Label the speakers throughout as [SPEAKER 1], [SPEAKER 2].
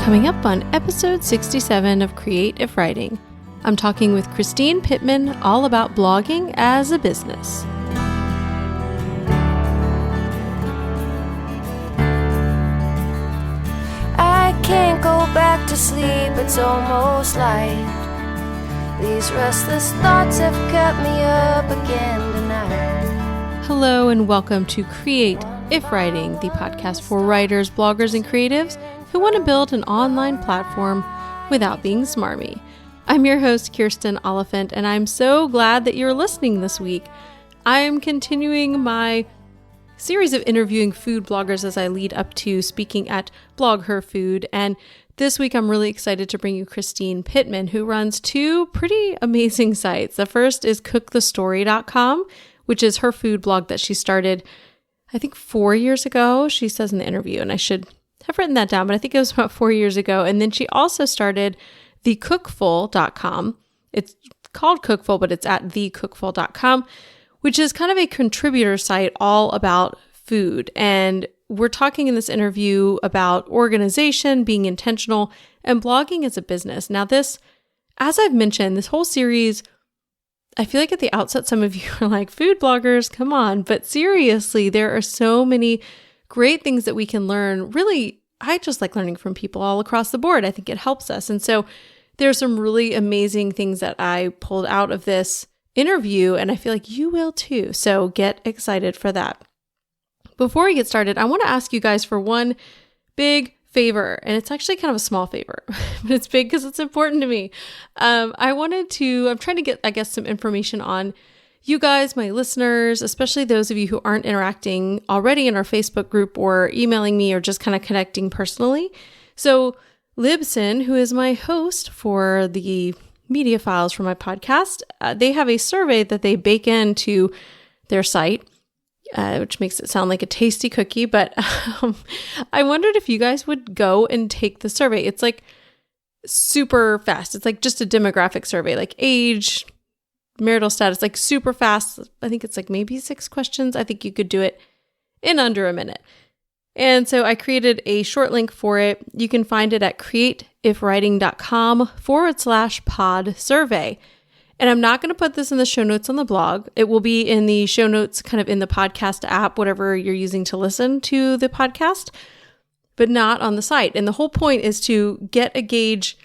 [SPEAKER 1] Coming up on episode 67 of Create If Writing, I'm talking with Christine Pittman all about blogging as a business.
[SPEAKER 2] I can't go back to sleep, it's almost light. These restless thoughts have kept me up again tonight.
[SPEAKER 1] Hello and welcome to Create If Writing, the podcast for writers, bloggers, and creatives who want to build an online platform without being smarmy. I'm your host, Kirsten Oliphant, and I'm so glad that you're listening this week. I'm continuing my series of interviewing food bloggers as I lead up to speaking at Blog Her Food, and this week I'm really excited to bring you Christine Pittman, who runs two pretty amazing sites. The first is cookthestory.com, which is her food blog that she started, I think 4 years ago, she says in the interview, and I should have written that down, but I think it was about 4 years ago. And then she also started the Cookful.com. It's called Cookful, but it's at thecookful.com, which is kind of a contributor site all about food. And we're talking in this interview about organization, being intentional, and blogging as a business. Now this, as I've mentioned, this whole series, I feel like at the outset, some of you are like, food bloggers, come on. But seriously, there are so many great things that we can learn. Really, I just like learning from people all across the board. I think it helps us. And so there's some really amazing things that I pulled out of this interview, and I feel like you will too. So get excited for that. Before we get started, I want to ask you guys for one big favor, and it's actually kind of a small favor, but it's big because it's important to me. I'm trying to get, I guess, some information on you guys, my listeners, especially those of you who aren't interacting already in our Facebook group or emailing me or just kind of connecting personally. So Libsyn, who is my host for the media files for my podcast, they have a survey that they bake into their site, which makes it sound like a tasty cookie. But I wondered if you guys would go and take the survey. It's like super fast. It's like just a demographic survey, like age, marital status, like super fast. I think it's like maybe 6 questions. I think you could do it in under a minute. And so I created a short link for it. You can find it at createifwriting.com/pod survey. And I'm not going to put this in the show notes on the blog. It will be in the show notes, kind of in the podcast app, whatever you're using to listen to the podcast, but not on the site. And the whole point is to get a gauge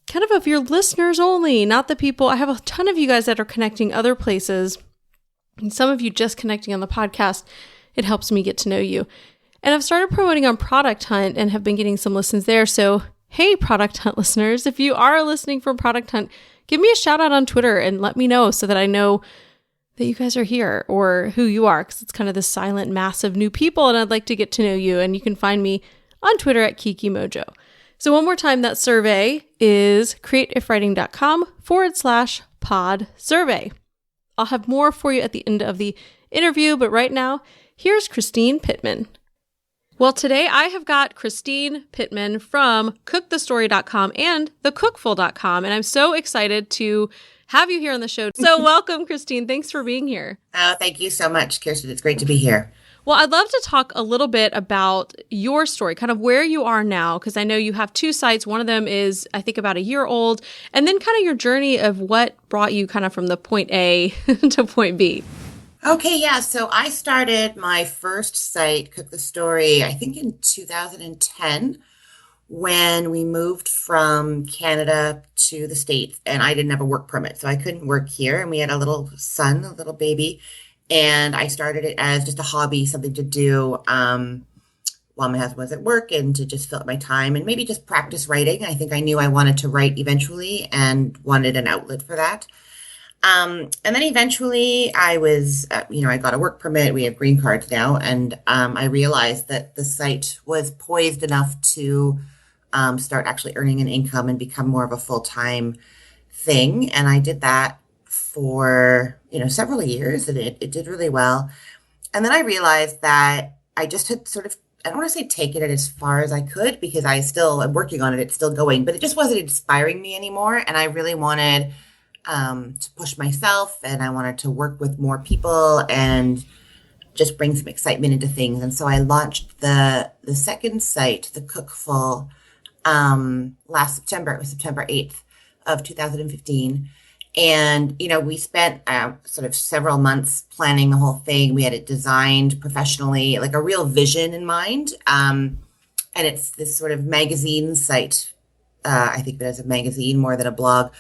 [SPEAKER 1] kind of your listeners only, not the people. I have a ton of you guys that are connecting other places, and some of you just connecting on the podcast. It helps me get to know you. And I've started promoting on Product Hunt and have been getting some listens there. So, hey, Product Hunt listeners, if you are listening from Product Hunt, give me a shout out on Twitter and let me know so that I know that you guys are here or who you are, because it's kind of this silent mass of new people, and I'd like to get to know you. And you can find me on Twitter at Kiki Mojo. So one more time, that survey is createifwriting.com/pod survey. I'll have more for you at the end of the interview, but right now, here's Christine Pittman. Well, today I have got Christine Pittman from cookthestory.com and thecookful.com, and I'm so excited to have you here on the show. So welcome, Christine. Thanks for being here.
[SPEAKER 3] Oh, thank you so much, Kirsten. It's great to be here.
[SPEAKER 1] Well, I'd love to talk a little bit about your story, kind of where you are now, because I know you have 2 sites. One of them is, I think, about a year old, and then kind of your journey of what brought you kind of from the point A to point B.
[SPEAKER 3] Okay, yeah. So I started my first site, Cook the Story, I think in 2010, when we moved from Canada to the States, and I didn't have a work permit, so I couldn't work here. And we had a little son, a little baby, and I started it as just a hobby, something to do while my husband was at work, and to just fill up my time and maybe just practice writing. I think I knew I wanted to write eventually and wanted an outlet for that. And then eventually I was, I got a work permit. We have green cards now. And I realized that the site was poised enough to start actually earning an income and become more of a full-time thing. And I did that for, several years, and it did really well. And then I realized that I just had sort of, I don't want to say taken it as far as I could, because I still am working on it. It's still going, but it just wasn't inspiring me anymore. And I really wanted to push myself, and I wanted to work with more people and just bring some excitement into things. And so I launched the second site, the Cookful, last September. It was September 8th of 2015. And, we spent sort of several months planning the whole thing. We had it designed professionally, like a real vision in mind. And it's this sort of magazine site. I think of it as a magazine more than a blog,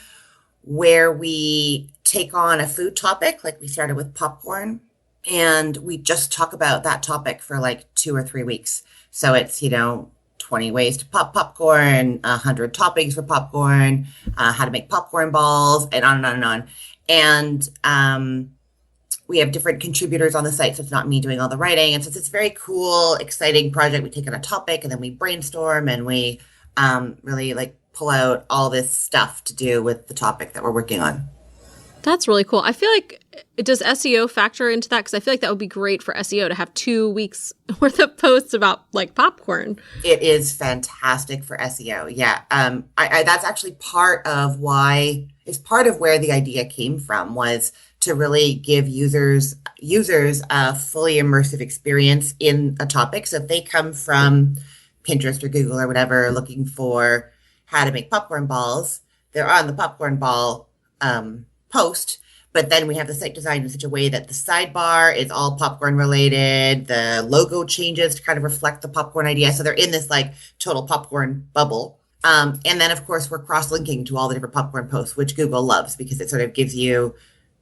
[SPEAKER 3] where we take on a food topic. Like we started with popcorn, and we just talk about that topic for like 2 or 3 weeks. So it's, 20 ways to pop popcorn, 100 toppings for popcorn, how to make popcorn balls, and on and on and on. And we have different contributors on the site, so it's not me doing all the writing. And so it's this very cool, exciting project. We take on a topic, and then we brainstorm, and we really like pull out all this stuff to do with the topic that we're working on.
[SPEAKER 1] That's really cool. I feel like, does SEO factor into that? Because I feel like that would be great for SEO to have 2 weeks worth of posts about like popcorn.
[SPEAKER 3] It is fantastic for SEO. Yeah. I that's actually part of where the idea came from, was to really give users a fully immersive experience in a topic. So if they come from Pinterest or Google or whatever looking for how to make popcorn balls, they're on the popcorn ball post, but then we have the site designed in such a way that the sidebar is all popcorn related. The logo changes to kind of reflect the popcorn idea. So they're in this like total popcorn bubble. And then of course we're cross-linking to all the different popcorn posts, which Google loves because it sort of gives you,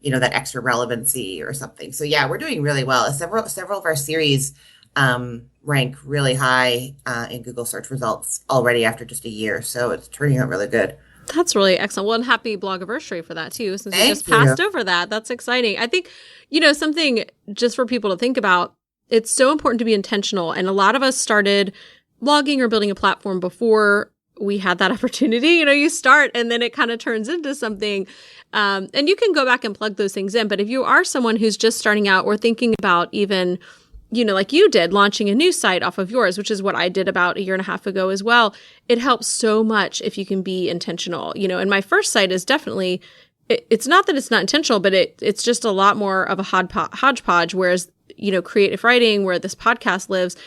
[SPEAKER 3] that extra relevancy or something. So yeah, we're doing really well. Several of our series rank really high in Google search results already after just a year. So it's turning out really good.
[SPEAKER 1] That's really excellent. Well, and happy Blogiversary for that too, since
[SPEAKER 3] Thank
[SPEAKER 1] you just passed over that. That's exciting. I think, something just for people to think about, it's so important to be intentional. And a lot of us started blogging or building a platform before we had that opportunity. You start and then it kind of turns into something. And you can go back and plug those things in. But if you are someone who's just starting out or thinking about even like you did, launching a new site off of yours, which is what I did about 1.5 years ago as well. It helps so much if you can be intentional, and my first site is definitely, it's not that it's not intentional, but it's just a lot more of a hodgepodge. Whereas, creative writing, where this podcast lives,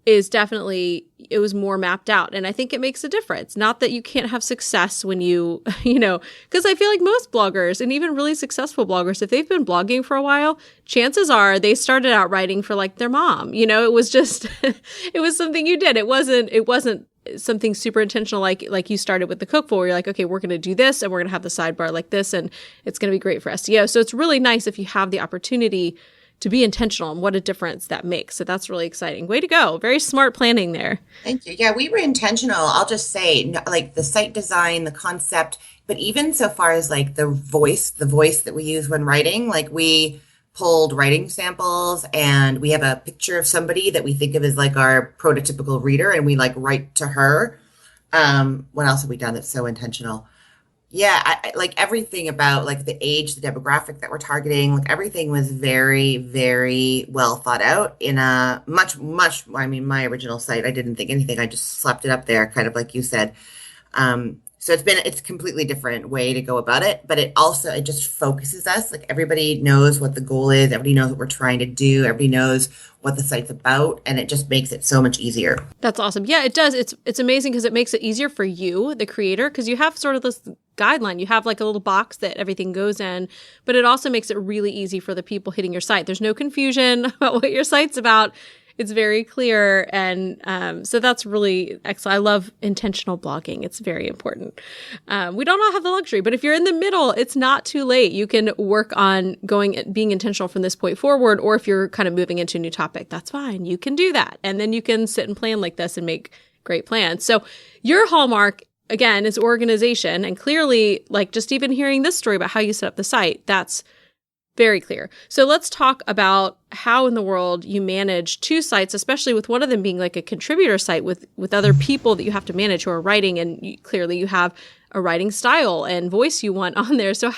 [SPEAKER 1] is definitely, it was more mapped out. And I think it makes a difference. Not that you can't have success when you, because I feel like most bloggers and even really successful bloggers, if they've been blogging for a while, chances are they started out writing for like their mom. It was just, it was something you did. It wasn't something super intentional like you started with the Cookful, where you're like, okay, we're going to do this and we're going to have the sidebar like this and it's going to be great for SEO. So it's really nice if you have the opportunity to be intentional and what a difference that makes. So that's really exciting. Way to go. Very smart planning there.
[SPEAKER 3] Thank you. Yeah, we were intentional. I'll just say, like the site design, the concept, but even so far as like the voice that we use when writing, like we pulled writing samples and we have a picture of somebody that we think of as like our prototypical reader, and we like write to her. What else have we done that's so intentional? Yeah, I like everything about like the age, the demographic that we're targeting, like everything was very, very well thought out in a much, my original site, I didn't think anything. I just slapped it up there, kind of like you said. So it's a completely different way to go about it, but it just focuses us. Like everybody knows what the goal is. Everybody knows what we're trying to do. Everybody knows what the site's about, and it just makes it so much easier.
[SPEAKER 1] That's awesome. Yeah, it does. It's amazing because it makes it easier for you, the creator, because you have sort of this guideline. You have like a little box that everything goes in, but it also makes it really easy for the people hitting your site. There's no confusion about what your site's about. It's very clear. And so that's really excellent. I love intentional blogging. It's very important. We don't all have the luxury, but if you're in the middle, it's not too late. You can work on being intentional from this point forward, or if you're kind of moving into a new topic, that's fine. You can do that. And then you can sit and plan like this and make great plans. So your hallmark, again, is organization. And clearly, like just even hearing this story about how you set up the site, that's very clear. So let's talk about how in the world you manage 2 sites, especially with one of them being like a contributor site with other people that you have to manage who are writing. And clearly you have a writing style and voice you want on there. So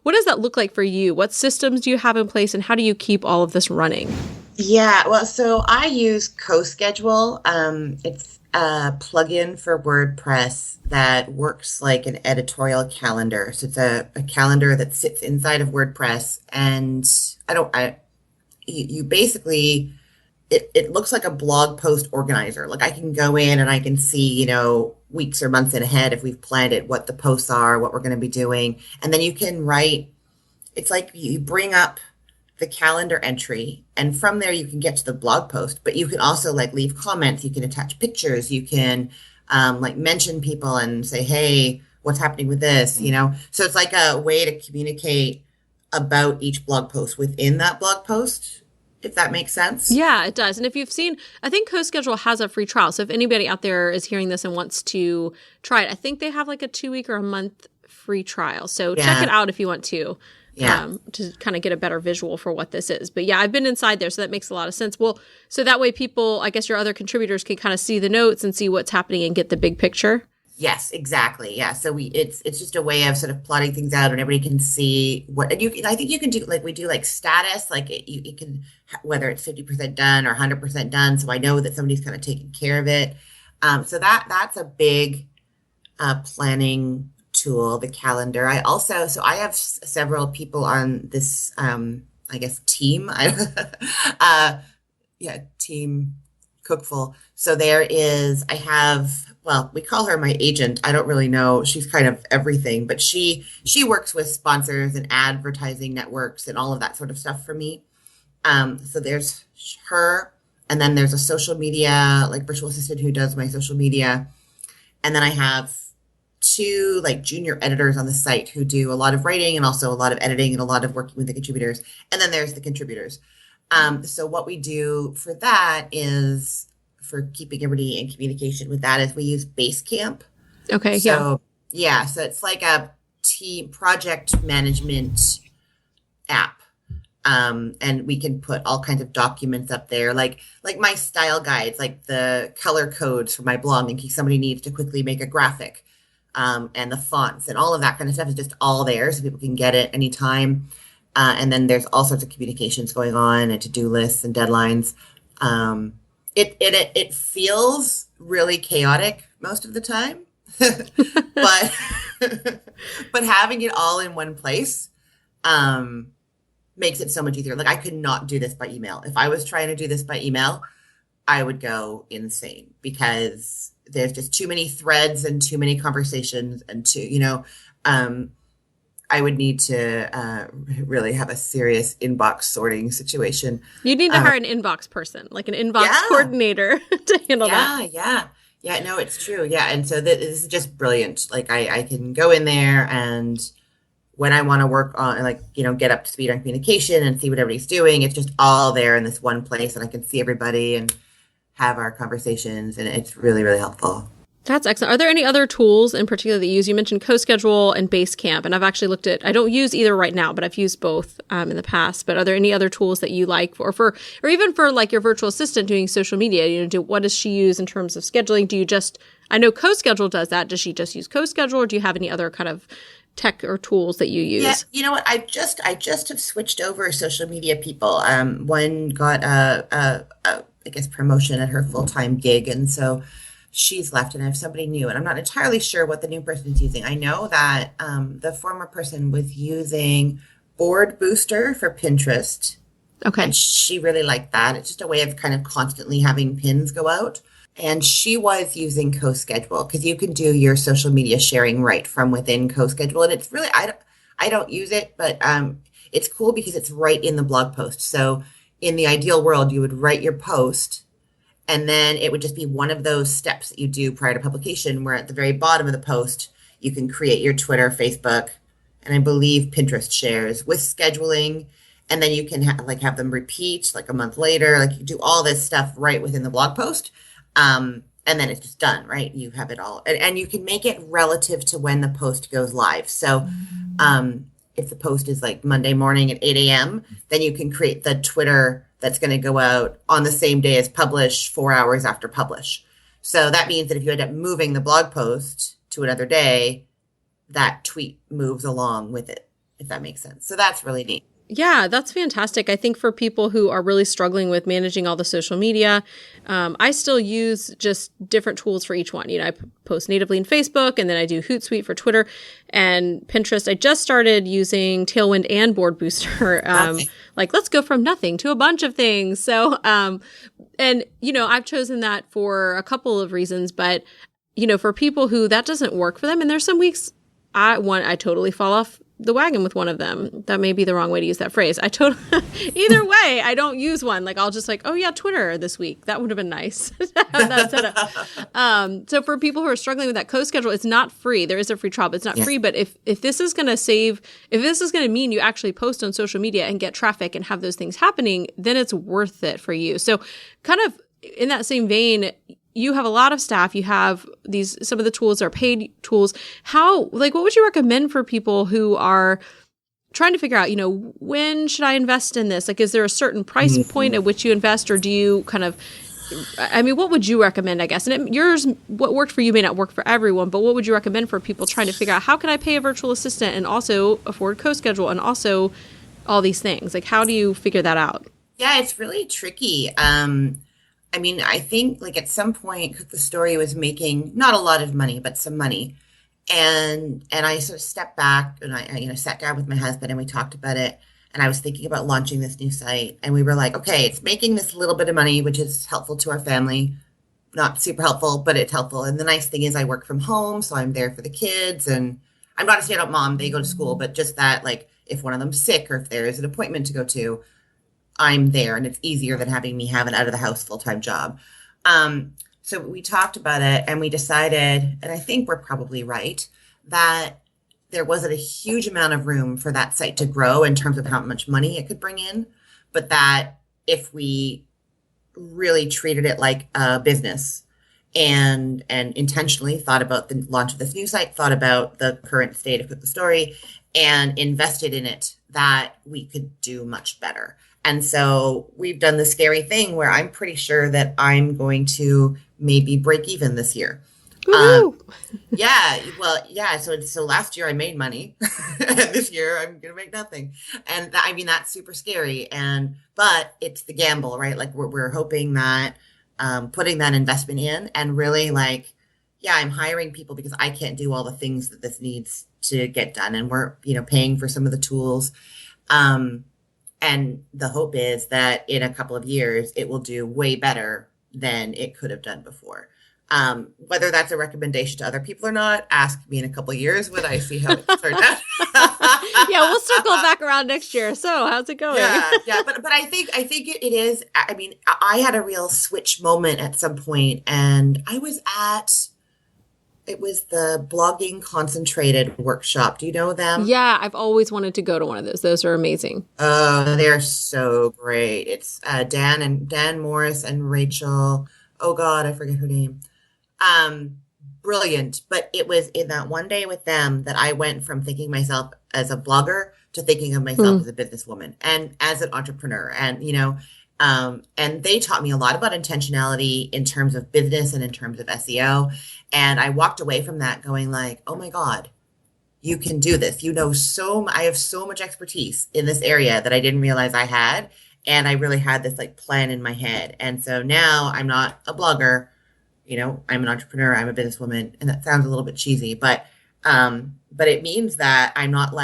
[SPEAKER 1] what does that look like for you? What systems do you have in place and how do you keep all of this running?
[SPEAKER 3] Yeah, well, so I use CoSchedule. It's a plugin for WordPress that works like an editorial calendar. So it's a calendar that sits inside of WordPress, and you basically, it looks like a blog post organizer. Like I can go in and I can see, weeks or months in ahead if we've planned it, what the posts are, what we're going to be doing. And then you can write, it's like you bring up the calendar entry, and from there you can get to the blog post, but you can also like leave comments, you can attach pictures, you can like mention people and say, hey, what's happening with this, So it's like a way to communicate about each blog post within that blog post, if that makes sense.
[SPEAKER 1] Yeah, it does. And if you've seen, I think CoSchedule has a free trial. So if anybody out there is hearing this and wants to try it, I think they have like a 2-week or a month free trial. So check it out if you want to. To kind of get a better visual for what this is. But yeah, I've been inside there, so that makes a lot of sense. Well, so that way people, I guess your other contributors can kind of see the notes and see what's happening and get the big picture.
[SPEAKER 3] Yes, exactly. Yeah. So it's just a way of sort of plotting things out, and everybody can see what, and I think you can do, like we do like status, like you can, whether it's 50% done or 100% done. So I know that somebody's kind of taking care of it. So that's a big planning tool, the calendar. I have several people on this, I guess, team. Team Cookful. So we call her my agent. I don't really know. She's kind of everything, but she works with sponsors and advertising networks and all of that sort of stuff for me. So there's her, and then there's a social media, like virtual assistant who does my social media. And then I have 2 like junior editors on the site who do a lot of writing and also a lot of editing and a lot of working with the contributors. And then there's the contributors. So what we do for that is, for keeping everybody in communication with that, is we use Basecamp.
[SPEAKER 1] Okay.
[SPEAKER 3] So it's like a team project management app. And we can put all kinds of documents up there, like my style guides, like the color codes for my blog in case somebody needs to quickly make a graphic. And the fonts and all of that kind of stuff is just all there, so people can get it anytime. And then there's all sorts of communications going on and to-do lists and deadlines. It feels really chaotic most of the time, but but having it all in one place makes it so much easier. Like I could not do this by email. If I was trying to do this by email, I would go insane because there's just too many threads and too many conversations and I would need to really have a serious inbox sorting situation.
[SPEAKER 1] You need to hire an inbox person, like an inbox coordinator to handle that.
[SPEAKER 3] Yeah, no, it's true. Yeah. And so this is just brilliant. Like I can go in there, and when I want to work on, like, get up to speed on communication and see what everybody's doing, it's just all there in this one place, and I can see everybody and have our conversations, and it's really, really helpful.
[SPEAKER 1] That's excellent. Are there any other tools in particular that you use? You mentioned CoSchedule and Basecamp, and I've actually looked at, I don't use either right now, but I've used both in the past. But are there any other tools that you like or even for like your virtual assistant doing social media? What does she use in terms of scheduling? I know CoSchedule does that. Does she just use CoSchedule, or do you have any other kind of tech or tools that you use?
[SPEAKER 3] Yeah, you know what? I just have switched over social media people. One got a I guess promotion at her full-time gig, and so she's left, and I have somebody new, and I'm not entirely sure what the new person is using. I know that the former person was using Board Booster for Pinterest.
[SPEAKER 1] Okay.
[SPEAKER 3] And she really liked that. It's just a way of kind of constantly having pins go out. And she was using CoSchedule because you can do your social media sharing right from within CoSchedule. And it's really, I don't use it, but it's cool because it's right in the blog post. So in the ideal world, you would write your post, and then it would just be one of those steps that you do prior to publication, where at the very bottom of the post, you can create your Twitter, Facebook, and I believe Pinterest shares with scheduling. And then you can have them repeat like a month later, like you do all this stuff right within the blog post. And then it's just done, right? You have it all. And you can make it relative to when the post goes live. So if the post is like Monday morning at 8 a.m., then you can create the Twitter that's going to go out on the same day as publish, 4 hours after publish. So that means that if you end up moving the blog post to another day, that tweet moves along with it, if that makes sense. So that's really neat.
[SPEAKER 1] Yeah, that's fantastic. I think for people who are really struggling with managing all the social media, I still use just different tools for each one. I post natively in Facebook, and then I do Hootsuite for Twitter and Pinterest. I just started using Tailwind and Board Booster. Let's go from nothing to a bunch of things. So, I've chosen that for a couple of reasons, but for people who that doesn't work for them, and there's some weeks I totally fall off the wagon with one of them. That may be the wrong way to use that phrase. Either way, I don't use one. Like I'll just oh yeah, Twitter this week. That would have been nice to have that set up. So for people who are struggling with that co-schedule, it's not free. There is a free trial, but it's not free. But if this is going to mean you actually post on social media and get traffic and have those things happening, then it's worth it for you. So kind of in that same vein, you have a lot of staff. You have some of the tools are paid tools. What would you recommend for people who are trying to figure out, when should I invest in this? Like, is there a certain price point at which you invest, or do you what would you recommend, I guess? And what worked for you may not work for everyone, but what would you recommend for people trying to figure out how can I pay a virtual assistant and also afford co-schedule and also all these things? Like, how do you figure that out?
[SPEAKER 3] Yeah, it's really tricky. I think at some point Cook the Story was making not a lot of money, but some money. And I sort of stepped back and I sat down with my husband and we talked about it. And I was thinking about launching this new site. And we were like, okay, it's making this little bit of money, which is helpful to our family. Not super helpful, but it's helpful. And the nice thing is I work from home, so I'm there for the kids. And I'm not a stay-at-home mom. They go to school. But just that, if one of them's sick or if there is an appointment to go to, I'm there, and it's easier than having me have an out of the house full-time job. So we talked about it and we decided, and I think we're probably right, that there wasn't a huge amount of room for that site to grow in terms of how much money it could bring in, but that if we really treated it like a business and intentionally thought about the launch of this new site, thought about the current state of Cook the Story, and invested in it, that we could do much better. And so we've done the scary thing where I'm pretty sure that I'm going to maybe break even this year. So last year I made money. This year I'm going to make nothing. And that's super scary. But it's the gamble, right? Like we're hoping that putting that investment in and really I'm hiring people because I can't do all the things that this needs to get done. And we're, paying for some of the tools. And the hope is that in a couple of years, it will do way better than it could have done before. Whether that's a recommendation to other people or not, ask me in a couple of years when I see how it turned out.
[SPEAKER 1] Yeah, we'll circle back around next year. So how's it going?
[SPEAKER 3] Yeah. But I think it is. I had a real switch moment at some point, and I was it was the Blogging Concentrated workshop. Do you know them?
[SPEAKER 1] Yeah, I've always wanted to go to one of those. Those are amazing.
[SPEAKER 3] Oh, they're so great. It's Dan Morris and Rachel. Oh God, I forget her name. Brilliant. But it was in that one day with them that I went from thinking myself as a blogger to thinking of myself as a businesswoman and as an entrepreneur. And, and they taught me a lot about intentionality in terms of business and in terms of SEO. And I walked away from that going oh my God, you can do this. I have so much expertise in this area that I didn't realize I had. And I really had this plan in my head. And so now I'm not a blogger, I'm an entrepreneur, I'm a businesswoman. And that sounds a little bit cheesy, but it means that I'm not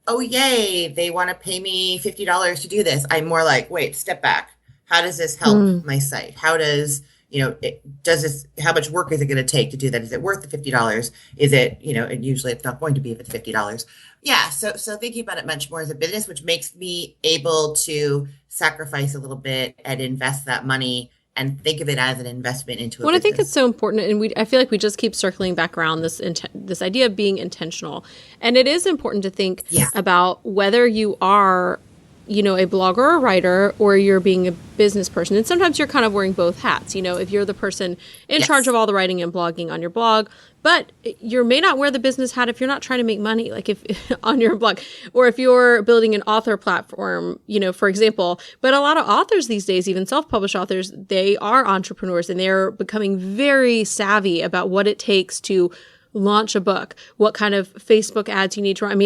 [SPEAKER 3] oh yay, they want to pay me $50 to do this. I'm more wait, step back. How does this help my site? How does, how much work is it going to take to do that? Is it worth the $50? Is it, and usually it's not going to be if it's $50. Yeah. So thinking about it much more as a business, which makes me able to sacrifice a little bit and invest that money and think of it as an investment into a business.
[SPEAKER 1] I think it's so important. And I feel like we just keep circling back around this idea of being intentional. And it is important to think about whether you are a blogger or a writer, or you're being a business person. And sometimes you're kind of wearing both hats, if you're the person in charge of all the writing and blogging on your blog, but you may not wear the business hat if you're not trying to make money, if on your blog, or if you're building an author platform, for example. But a lot of authors these days, even self-published authors, they are entrepreneurs and they're becoming very savvy about what it takes to launch a book, what kind of Facebook ads you need to run.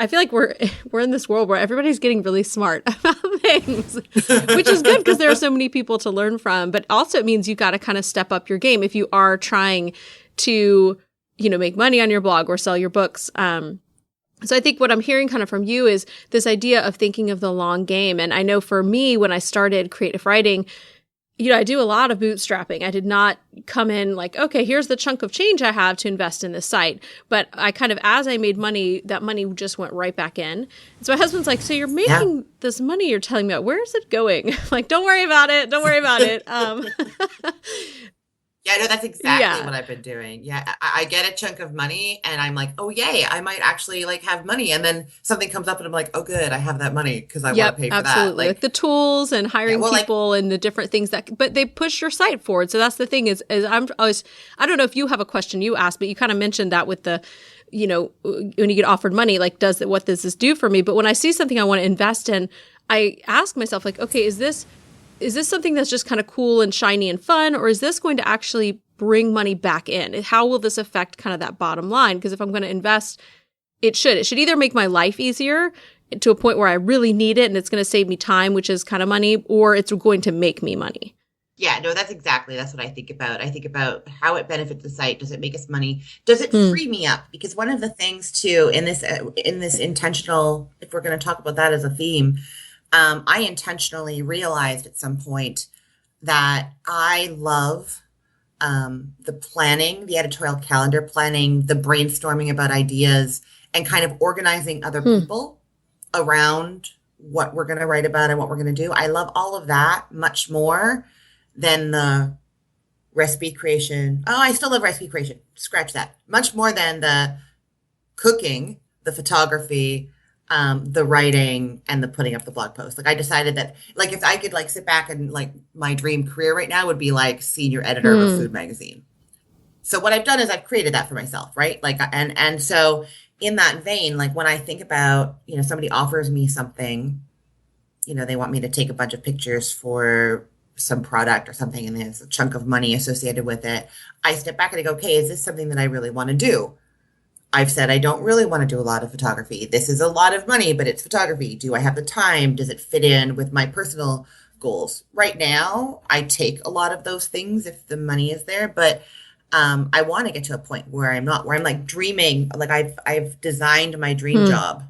[SPEAKER 1] I feel like we're in this world where everybody's getting really smart about things, which is good because there are so many people to learn from. But also it means you got to kind of step up your game if you are trying to, make money on your blog or sell your books. So I think what I'm hearing kind of from you is this idea of thinking of the long game. And I know for me, when I started creative writing, I do a lot of bootstrapping. I did not come in like, okay, here's the chunk of change I have to invest in this site. But I kind of, as I made money, that money just went right back in. And so my husband's like, so you're making this money you're telling me about, where is it going? Like, don't worry about it. Don't worry about it.
[SPEAKER 3] Yeah, no, that's exactly what I've been doing. Yeah, I get a chunk of money and I'm like, oh, yay, I might actually like have money. And then something comes up and I'm like, oh, good, I have that money because I want to pay for
[SPEAKER 1] absolutely.
[SPEAKER 3] that.
[SPEAKER 1] Like the tools and hiring people and the different things but they push your site forward. So that's the thing is I don't know if you have a question you asked, but you kind of mentioned that with the, when you get offered money, like, what does this do for me? But when I see something I want to invest in, I ask myself like, okay, is this something that's just kind of cool and shiny and fun, or is this going to actually bring money back in? How will this affect kind of that bottom line? Because if I'm going to invest, it should either make my life easier to a point where I really need it and it's going to save me time, which is kind of money, or it's going to make me money.
[SPEAKER 3] Yeah, no, that's what I think about. I think about how it benefits the site. Does it make us money? Does it free me up? Because one of the things too in this intentional, if we're going to talk about that as a theme, I intentionally realized at some point that I love the planning, the editorial calendar planning, the brainstorming about ideas, and kind of organizing other people around what we're going to write about and what we're going to do. I love all of that much more than the recipe creation. Oh, I still love recipe creation. Scratch that. Much more than the cooking, the photography, the writing, and the putting up the blog post. Like I decided that like if I could like sit back and like my dream career right now would be like senior editor of a food magazine. So what I've done is I've created that for myself, right? Like and so in that vein, like when I think about, somebody offers me something, they want me to take a bunch of pictures for some product or something and there's a chunk of money associated with it. I step back and I go, okay, is this something that I really want to do? I've said I don't really want to do a lot of photography. This is a lot of money, but it's photography. Do I have the time? Does it fit in with my personal goals? Right now, I take a lot of those things if the money is there, but I want to get to a point where I'm like dreaming, like I've designed my dream job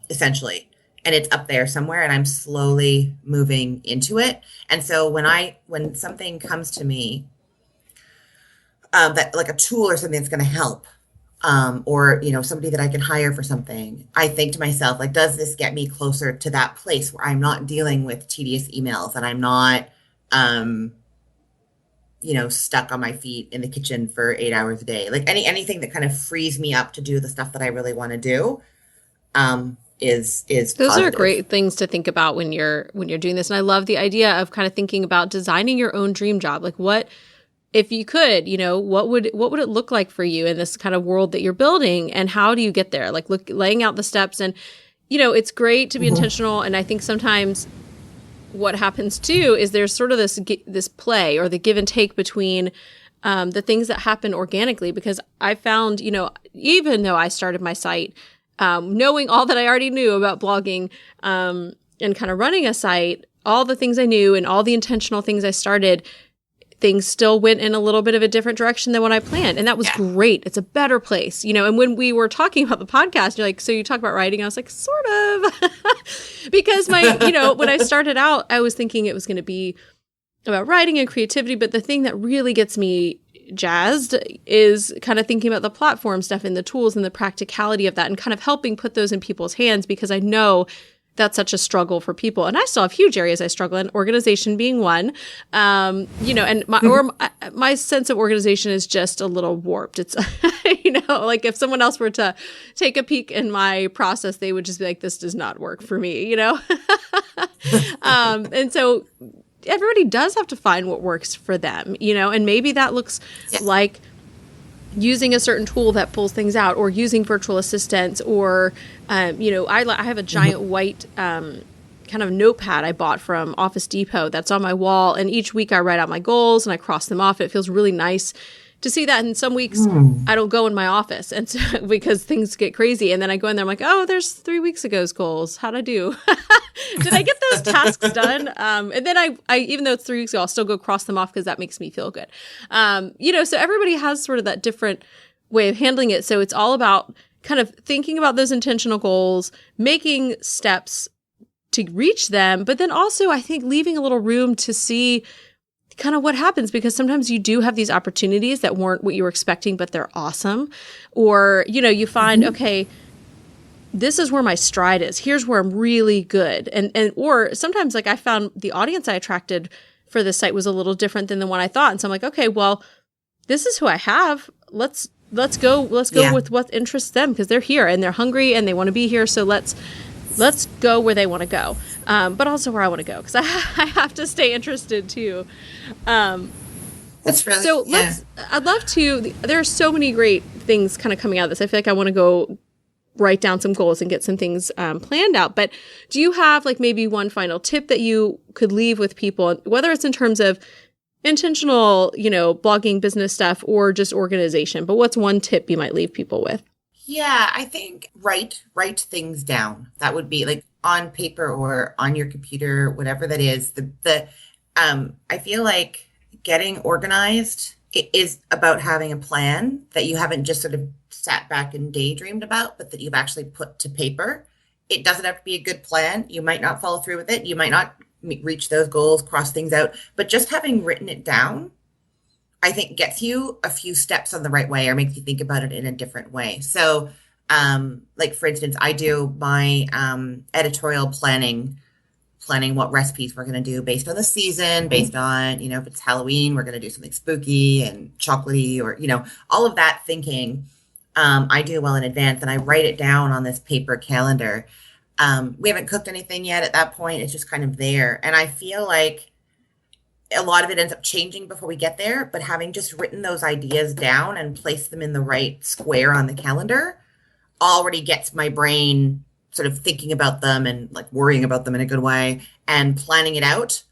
[SPEAKER 3] essentially, and it's up there somewhere and I'm slowly moving into it. And so when something comes to me, that like a tool or something that's going to help, or, somebody that I can hire for something, I think to myself, like, does this get me closer to that place where I'm not dealing with tedious emails and I'm not, stuck on my feet in the kitchen for 8 hours a day? Like anything that kind of frees me up to do the stuff that I really want to do, is those
[SPEAKER 1] positive. Are great things to think about when you're doing this. And I love the idea of kind of thinking about designing your own dream job. Like what, if you could, what would it look like for you in this kind of world that you're building, and how do you get there? Like laying out the steps, and it's great to be intentional. And I think sometimes what happens too is there's sort of this play or the give and take between the things that happen organically. Because I found, even though I started my site knowing all that I already knew about blogging and kind of running a site, all the things I knew and all the intentional things I started, things still went in a little bit of a different direction than what I planned. And that was great. It's a better place, And when we were talking about the podcast, you're like, so you talk about writing? I was like, sort of. Because when I started out, I was thinking it was going to be about writing and creativity. But the thing that really gets me jazzed is kind of thinking about the platform stuff and the tools and the practicality of that and kind of helping put those in people's hands, because I know that's such a struggle for people. And I still have huge areas I struggle in, organization being one, and my sense of organization is just a little warped. It's, like if someone else were to take a peek in my process, they would just be like, this does not work for me, and so everybody does have to find what works for them, and maybe that looks like using a certain tool that pulls things out, or using virtual assistants, or, I have a giant white kind of notepad I bought from Office Depot that's on my wall. And each week I write out my goals and I cross them off. It feels really nice to see that. And some weeks I don't go in my office, and so, because things get crazy. And then I go in there, I'm like, oh, there's 3 weeks ago's goals. How'd I do? Did I get those tasks done? And then I, even though it's 3 weeks ago, I'll still go cross them off because that makes me feel good. So everybody has sort of that different way of handling it. So it's all about kind of thinking about those intentional goals, making steps to reach them, but then also I think leaving a little room to see kind of what happens, because sometimes you do have these opportunities that weren't what you were expecting, but they're awesome. Or, you find, okay, this is where my stride is. Here's where I'm really good. Or sometimes like I found the audience I attracted for this site was a little different than the one I thought. And so I'm like, okay, well, this is who I have. Let's go with what interests them, because they're here and they're hungry and they want to be here. So let's go where they want to go. But also where I want to go, because I have to stay interested too.
[SPEAKER 3] That's really,
[SPEAKER 1] so I'd love to, there are so many great things kind of coming out of this. I feel like I want to go write down some goals and get some things planned out. But do you have like maybe one final tip that you could leave with people, whether it's in terms of intentional, blogging business stuff or just organization? But what's one tip you might leave people with?
[SPEAKER 3] Yeah, I think write things down. That would be like on paper or on your computer, whatever that is. I feel like getting organized is about having a plan that you haven't just sort of sat back and daydreamed about, but that you've actually put to paper. It doesn't have to be a good plan. You might not follow through with it. You might not reach those goals, cross things out, but just having written it down, I think gets you a few steps on the right way or makes you think about it in a different way. So, like for instance, I do my editorial planning what recipes we're going to do based on the season, based on, if it's Halloween, we're going to do something spooky and chocolatey or, all of that thinking. I do well in advance, and I write it down on this paper calendar. We haven't cooked anything yet at that point. It's just kind of there. And I feel like a lot of it ends up changing before we get there, but having just written those ideas down and placed them in the right square on the calendar already gets my brain sort of thinking about them and like worrying about them in a good way and planning it out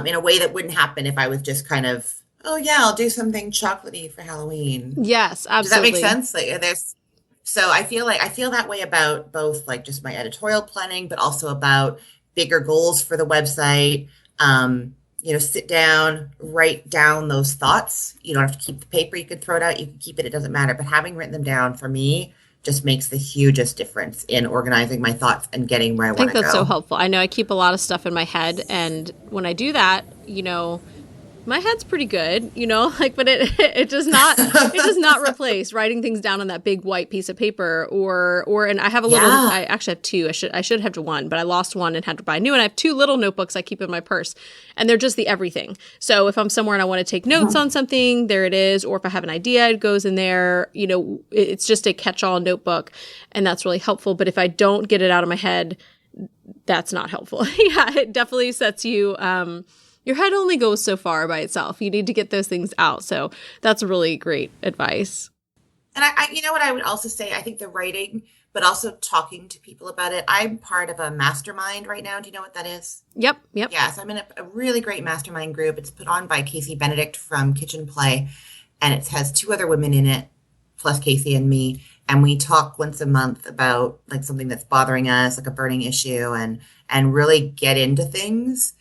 [SPEAKER 3] in a way that wouldn't happen if I was just kind of, oh yeah, I'll do something chocolatey for Halloween.
[SPEAKER 1] Yes, absolutely.
[SPEAKER 3] Does that make sense? Like so I feel that way about both like just my editorial planning, but also about bigger goals for the website. Sit down, write down those thoughts. You don't have to keep the paper. You can throw it out. You can keep it. It doesn't matter. But having written them down for me just makes the hugest difference in organizing my thoughts and getting where I want to go.
[SPEAKER 1] I think that's so helpful. I know I keep a lot of stuff in my head, and when I do that, my head's pretty good, but it does not replace writing things down on that big white piece of paper and I have a little, I actually have two. I should have one, but I lost one and had to buy a new one. I have two little notebooks I keep in my purse, and they're just the everything. So if I'm somewhere and I want to take notes on something, there it is. Or if I have an idea, it goes in there. It's just a catch-all notebook, and that's really helpful. But if I don't get it out of my head, that's not helpful. Yeah, it definitely sets you, your head only goes so far by itself. You need to get those things out. So that's really great advice.
[SPEAKER 3] And I what I would also say, I think the writing, but also talking to people about it. I'm part of a mastermind right now. Do you know what that is?
[SPEAKER 1] Yep.
[SPEAKER 3] Yeah, so I'm in a really great mastermind group. It's put on by Casey Benedict from Kitchen Play, and it has two other women in it, plus Casey and me. And we talk once a month about like something that's bothering us, like a burning issue, and really get into things.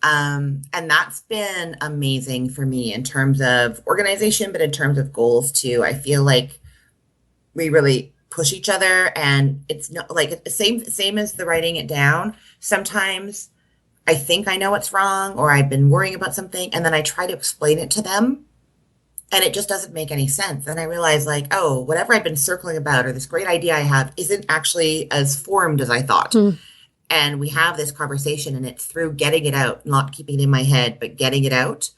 [SPEAKER 3] And that's been amazing for me in terms of organization, but in terms of goals too. I feel like we really push each other, and it's not like the same as the writing it down. Sometimes I think I know what's wrong, or I've been worrying about something, and then I try to explain it to them, and it just doesn't make any sense. And I realize like, oh, whatever I've been circling about, or this great idea I have isn't actually as formed as I thought. And we have this conversation, and it's through getting it out, not keeping it in my head, but getting it out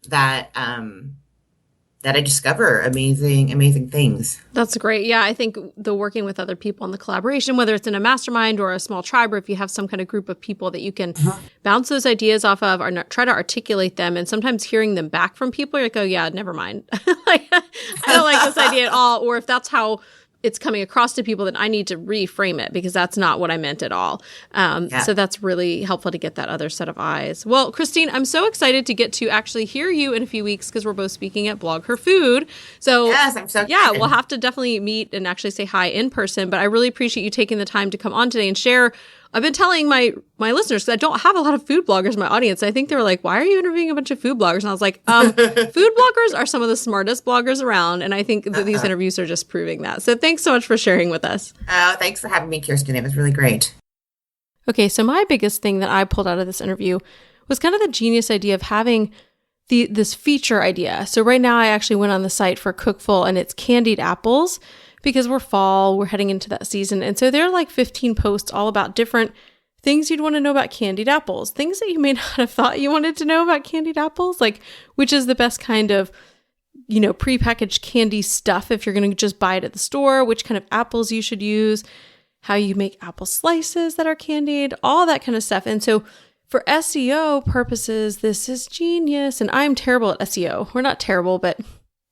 [SPEAKER 3] that I discover amazing things.
[SPEAKER 1] That's great. Yeah, I think the working with other people and the collaboration, whether it's in a mastermind or a small tribe, or if you have some kind of group of people that you can bounce those ideas off of or try to articulate them, and sometimes hearing them back from people, you're like, oh yeah, never mind. Like, I don't like this idea at all. Or if that's how it's coming across to people, then I need to reframe it because that's not what I meant at all. So that's really helpful to get that other set of eyes. Well, Christine, I'm so excited to get to actually hear you in a few weeks because we're both speaking at Blog Her Food. So
[SPEAKER 3] yes, I'm so excited.
[SPEAKER 1] Yeah, we'll have to definitely meet and actually say hi in person. But I really appreciate you taking the time to come on today and share. I've been telling my listeners, because I don't have a lot of food bloggers in my audience. I think they were like, why are you interviewing a bunch of food bloggers? And I was like, food bloggers are some of the smartest bloggers around. And I think that these interviews are just proving that. So thanks so much for sharing with us.
[SPEAKER 3] Thanks for having me, Kirsten. It was really great.
[SPEAKER 1] Okay, so my biggest thing that I pulled out of this interview was kind of the genius idea of having this feature idea. So right now I actually went on the site for Cookful, and it's candied apples because we're heading into that season. And so there are like 15 posts all about different things you'd want to know about candied apples, things that you may not have thought you wanted to know about candied apples, like which is the best kind of, prepackaged candy stuff if you're going to just buy it at the store, which kind of apples you should use, how you make apple slices that are candied, all that kind of stuff. And so for SEO purposes, this is genius. And I'm terrible at SEO. We're not terrible, but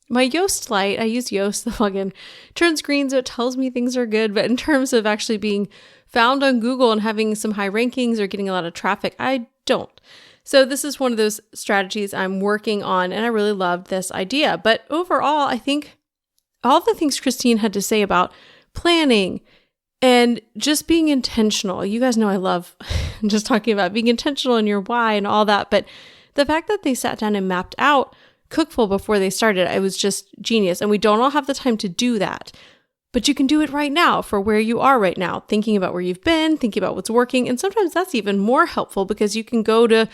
[SPEAKER 1] my Yoast light, I use Yoast, the plugin, turns green, so it tells me things are good. But in terms of actually being found on Google and having some high rankings or getting a lot of traffic, I don't. So this is one of those strategies I'm working on, and I really loved this idea. But overall, I think all the things Christine had to say about planning and just being intentional. You guys know I love just talking about being intentional in your why and all that. But the fact that they sat down and mapped out Cookful before they started, it was just genius. And we don't all have the time to do that. But you can do it right now for where you are right now, thinking about where you've been, thinking about what's working. And sometimes that's even more helpful because you can go to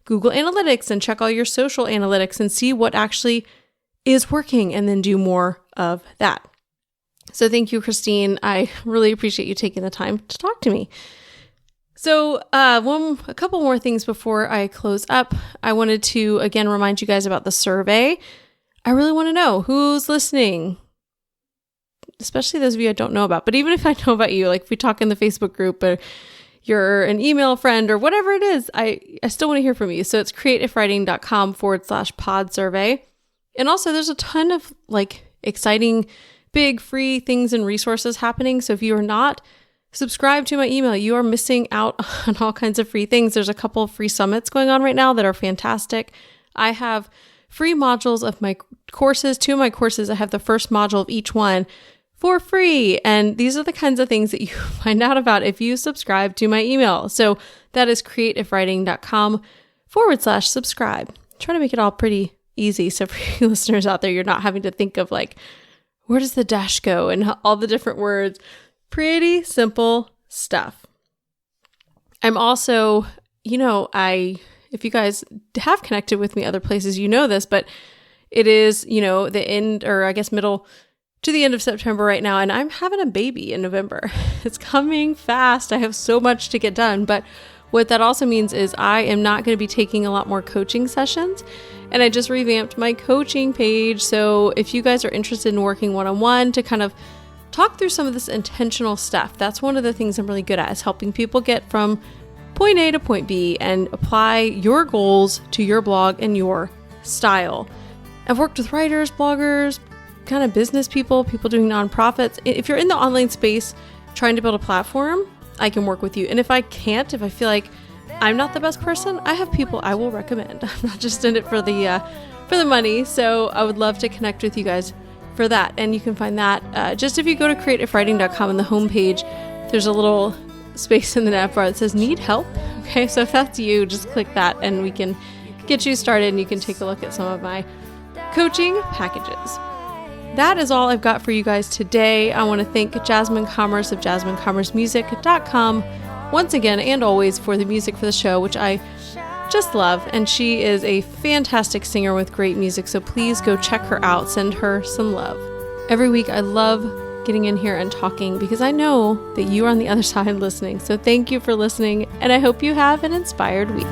[SPEAKER 1] Google Analytics and check all your social analytics and see what actually is working and then do more of that. So thank you, Christine. I really appreciate you taking the time to talk to me. So a couple more things before I close up. I wanted to, again, remind you guys about the survey. I really want to know who's listening, especially those of you I don't know about. But even if I know about you, like if we talk in the Facebook group or you're an email friend or whatever it is, I still want to hear from you. So it's createifwriting.com/pod survey. And also there's a ton of like exciting, big free things and resources happening. So if you are not subscribed to my email, you are missing out on all kinds of free things. There's a couple of free summits going on right now that are fantastic. I have free modules of my courses. 2 of my courses, I have the first module of each one for free. And these are the kinds of things that you find out about if you subscribe to my email. So that is createifwriting.com/subscribe. Try to make it all pretty easy. So for you listeners out there, you're not having to think of like, where does the dash go and all the different words. Pretty simple stuff. I'm also, if you guys have connected with me other places, you know this, but it is, the end, or I guess middle to the end of September right now, and I'm having a baby in November. It's coming fast. I have so much to get done, but what that also means is I am not going to be taking a lot more coaching sessions, and I just revamped my coaching page. So if you guys are interested in working one-on-one to kind of talk through some of this intentional stuff, that's one of the things I'm really good at, is helping people get from point A to point B and apply your goals to your blog and your style. I've worked with writers, bloggers, kind of business people doing nonprofits. If you're in the online space trying to build a platform, I can work with you. And if I can't, if I feel like I'm not the best person, I have people I will recommend. I'm not just in it for the money. So I would love to connect with you guys for that. And you can find that just if you go to createifwriting.com on the homepage, there's a little space in the nav bar that says need help. Okay, so if that's you, just click that and we can get you started and you can take a look at some of my coaching packages. That is all I've got for you guys today. I want to thank Jasmine Commerce of JasmineCommerceMusic.com once again and always for the music for the show, which I just love. And she is a fantastic singer with great music, so please go check her out. Send her some love. Every week I love getting in here and talking because I know that you are on the other side listening. So thank you for listening, and I hope you have an inspired week.